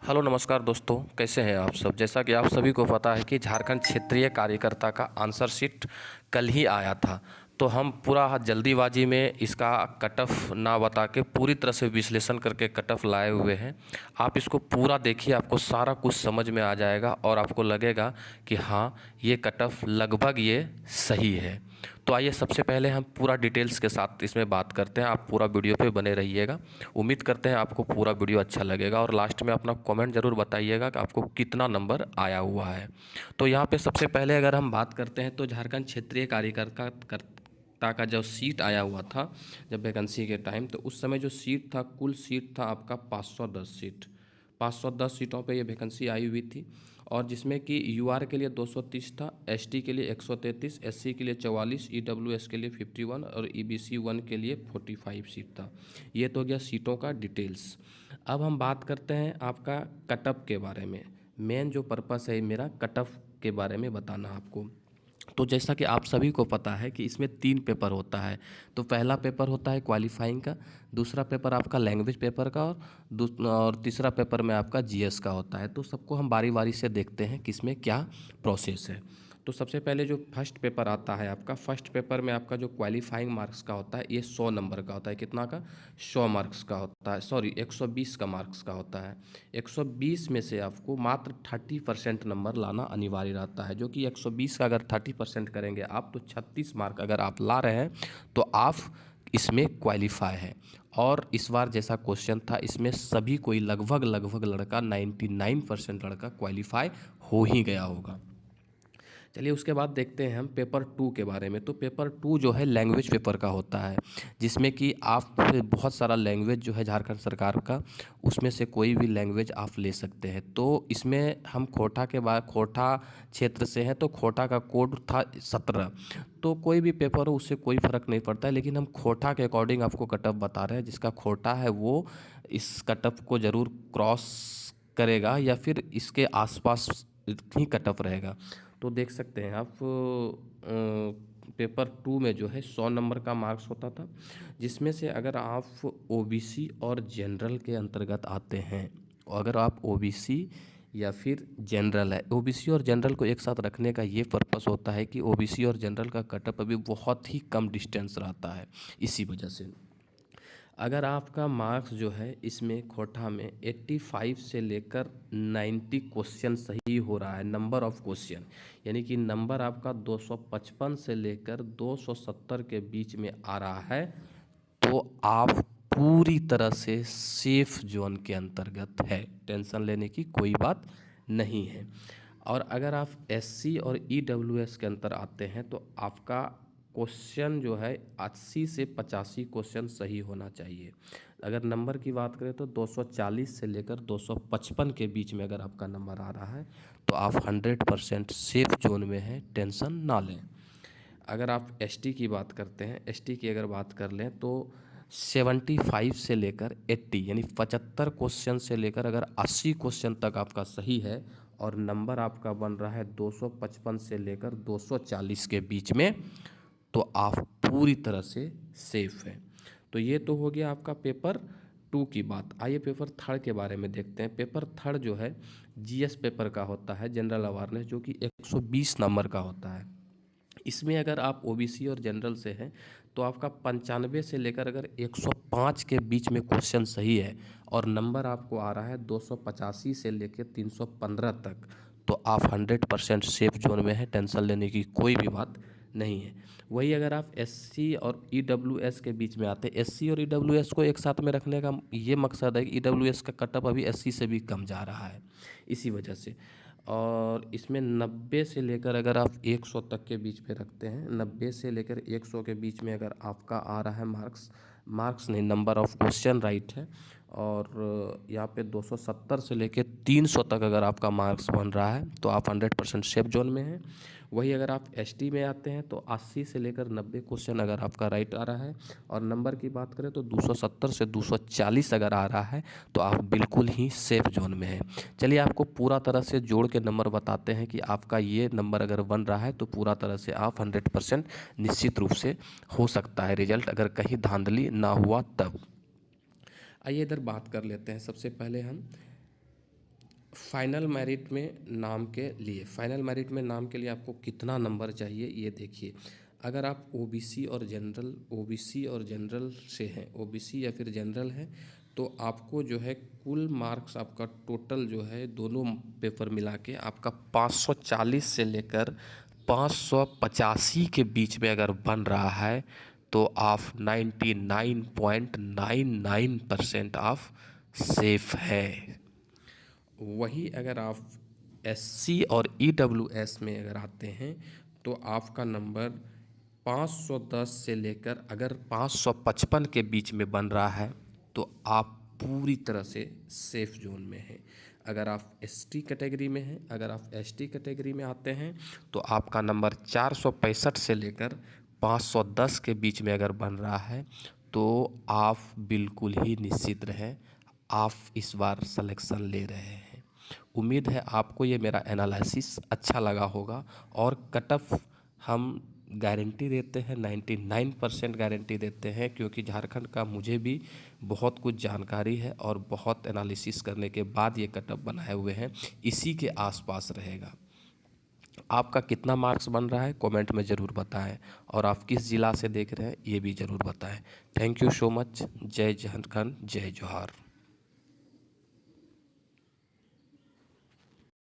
Hello नमस्कार दोस्तों, कैसे हैं आप सब। जैसा कि आप सभी को पता है कि झारखंड क्षेत्रीय कार्यकर्ता का आंसर शीट कल ही आया था। तो हम पूरा जल्दीबाजी में इसका कट ऑफ ना बता के पूरी तरह से विश्लेषण करके कट ऑफ लाए हुए हैं। आप इसको पूरा देखिए, आपको सारा कुछ समझ में आ जाएगा और आपको लगेगा कि हाँ, ये कट ऑफ लगभग ये सही है। तो आइए सबसे पहले हम पूरा डिटेल्स के साथ इसमें बात करते हैं। आप पूरा वीडियो पे बने रहिएगा। उम्मीद करते हैं आपको पूरा वीडियो अच्छा लगेगा और लास्ट में अपना कमेंट ज़रूर बताइएगा कि आपको कितना नंबर आया हुआ है। तो यहाँ पे सबसे पहले अगर हम बात करते हैं तो झारखंड क्षेत्रीय कार्यकर्ता का जो सीट आया हुआ था जब वैकेंसी के टाइम, तो उस समय जो सीट था, कुल सीट था आपका 510 सीट। 510 सीटों पे ये वैकेंसी आई हुई थी और जिसमें कि यूआर के लिए 230 था, एसटी के लिए 133, एससी के लिए 44, ईडब्ल्यूएस के लिए 51 और ईबीसी 1 के लिए 45 सीट था। ये तो गया सीटों का डिटेल्स। अब हम बात करते हैं आपका कटअप के बारे में। मेन जो पर्पस है मेरा कटअप के बारे में बताना आपको। तो जैसा कि आप सभी को पता है कि इसमें 3 पेपर होता है। तो पहला पेपर होता है क्वालिफाइंग का, दूसरा पेपर आपका लैंग्वेज पेपर का और तीसरा पेपर में आपका जीएस का होता है। तो सबको हम बारी बारी से देखते हैं कि इसमें क्या प्रोसेस है। तो सबसे पहले जो फर्स्ट पेपर आता है आपका, फर्स्ट पेपर में आपका जो क्वालिफाइंग मार्क्स का होता है ये 100 नंबर का होता है। कितना का? 100 मार्क्स का होता है, सॉरी 120 का मार्क्स का होता है। 120 में से आपको मात्र 30% नंबर लाना अनिवार्य रहता है, जो कि 120 का अगर 30% करेंगे आप तो 36 मार्क अगर आप ला रहे हैं तो आप इसमें क्वालिफाई है। और इस बार जैसा क्वेश्चन था इसमें सभी कोई लगभग लड़का 99% लड़का क्वालिफाई हो ही गया होगा। चलिए उसके बाद देखते हैं हम पेपर 2 के बारे में। तो पेपर 2 जो है लैंग्वेज पेपर का होता है, जिसमें कि आप बहुत सारा लैंग्वेज जो है झारखंड सरकार का, उसमें से कोई भी लैंग्वेज आप ले सकते हैं। तो इसमें हम खोटा के बाद, खोटा क्षेत्र से हैं तो खोटा का कोड था 17। तो कोई भी पेपर हो उससे कोई फ़र्क नहीं पड़ता है, लेकिन हम खोटा के अकॉर्डिंग आपको कटअप बता रहे हैं। जिसका खोटा है वो इस कटअप को ज़रूर क्रॉस करेगा या फिर इसके आसपास ही कटअप रहेगा। तो देख सकते हैं आप पेपर 2 में जो है 100 नंबर का मार्क्स होता था, जिसमें से अगर आप ओबीसी और जनरल के अंतर्गत आते हैं, अगर आप ओबीसी या फिर जनरल है, ओबीसी और जनरल को एक साथ रखने का ये पर्पस होता है कि ओबीसी और जनरल का कटअप अभी बहुत ही कम डिस्टेंस रहता है। इसी वजह से अगर आपका मार्क्स जो है इसमें खोटा में 85 से लेकर 90 क्वेश्चन सही हो रहा है, नंबर ऑफ क्वेश्चन, यानी कि नंबर आपका 255 से लेकर 270 के बीच में आ रहा है, तो आप पूरी तरह से सेफ जोन के अंतर्गत है। टेंशन लेने की कोई बात नहीं है। और अगर आप एससी और ईडब्ल्यूएस के अंतर आते हैं तो आपका क्वेश्चन जो है 80 से 85 क्वेश्चन सही होना चाहिए। अगर नंबर की बात करें तो 240 से लेकर 255 के बीच में अगर आपका नंबर आ रहा है तो आप 100% सेफ जोन में हैं, टेंशन ना लें। अगर आप एसटी की बात करते हैं, एसटी की अगर बात कर लें तो 75 से लेकर 80 यानी 75 क्वेश्चन से लेकर अगर 80 क्वेश्चन तक आपका सही है और नंबर आपका बन रहा है 255 से लेकर 240 के बीच में, तो आप पूरी तरह से सेफ हैं। तो ये तो हो गया आपका पेपर 2 की बात। आइए पेपर 3 के बारे में देखते हैं। पेपर 3 जो है जीएस पेपर का होता है, जनरल अवेयरनेस, जो कि 120 नंबर का होता है। इसमें अगर आप ओबीसी और जनरल से हैं तो आपका 95 से लेकर अगर 105 के बीच में क्वेश्चन सही है और नंबर आपको आ रहा है 285 से लेकर 315 तक, तो आप 100% सेफ जोन में है, टेंशन लेने की कोई भी बात नहीं है। वही अगर आप एससी और ईडब्ल्यूएस के बीच में आते हैं, एससी और ईडब्ल्यूएस को एक साथ में रखने का ये मकसद है कि ईडब्ल्यूएस का कटअप अभी एससी से भी कम जा रहा है, इसी वजह से। और इसमें 90 से लेकर अगर आप 100 तक के बीच में रखते हैं, 90 से लेकर 100 के बीच में अगर आपका आ रहा है मार्क्स नहीं, नंबर ऑफ क्वेश्चन राइट है, और यहाँ पे 270 से लेकर 300 तक अगर आपका मार्क्स बन रहा है तो आप 100% सेफ जोन में हैं। वही अगर आप एसटी में आते हैं तो 80 से लेकर 90 क्वेश्चन अगर आपका राइट आ रहा है और नंबर की बात करें तो 270 से 240 अगर आ रहा है तो आप बिल्कुल ही सेफ जोन में हैं। चलिए आपको पूरा तरह से जोड़ के नंबर बताते हैं कि आपका ये नंबर अगर बन रहा है तो पूरा तरह से आप 100% निश्चित रूप से हो सकता है रिजल्ट, अगर कहीं धांधली ना हुआ तब। आइए इधर बात कर लेते हैं। सबसे पहले हम फाइनल मेरिट में नाम के लिए, फाइनल मेरिट में नाम के लिए आपको कितना नंबर चाहिए ये देखिए। अगर आप ओबीसी और जनरल, ओबीसी और जनरल से हैं, ओबीसी या फिर जनरल है, तो आपको जो है कुल मार्क्स आपका टोटल जो है दोनों पेपर मिला के आपका 540 से लेकर 585 के बीच में अगर बन रहा है तो आप 99.99% ऑफ सेफ है। वही अगर आप एससी और ईडब्ल्यूएस में अगर आते हैं तो आपका नंबर 510 से लेकर अगर 555 के बीच में बन रहा है तो आप पूरी तरह से सेफ जोन में हैं। अगर आप एसटी कैटेगरी में हैं, अगर आप एसटी कैटेगरी में आते हैं तो आपका नंबर 465 से लेकर 510 के बीच में अगर बन रहा है तो आप बिल्कुल ही निश्चित रहें, आप इस बार सिलेक्शन ले रहे हैं। उम्मीद है आपको ये मेरा एनालिसिस अच्छा लगा होगा। और कट ऑफ हम गारंटी देते हैं, 99% गारंटी देते हैं, क्योंकि झारखंड का मुझे भी बहुत कुछ जानकारी है और बहुत एनालिसिस करने के बाद ये कट ऑफ बनाए हुए हैं, इसी के आसपास रहेगा। आपका कितना मार्क्स बन रहा है कमेंट में ज़रूर बताएं, और आप किस ज़िला से देख रहे हैं ये भी ज़रूर बताएं। Thank you so much. जय झारखंड, जय जोहार।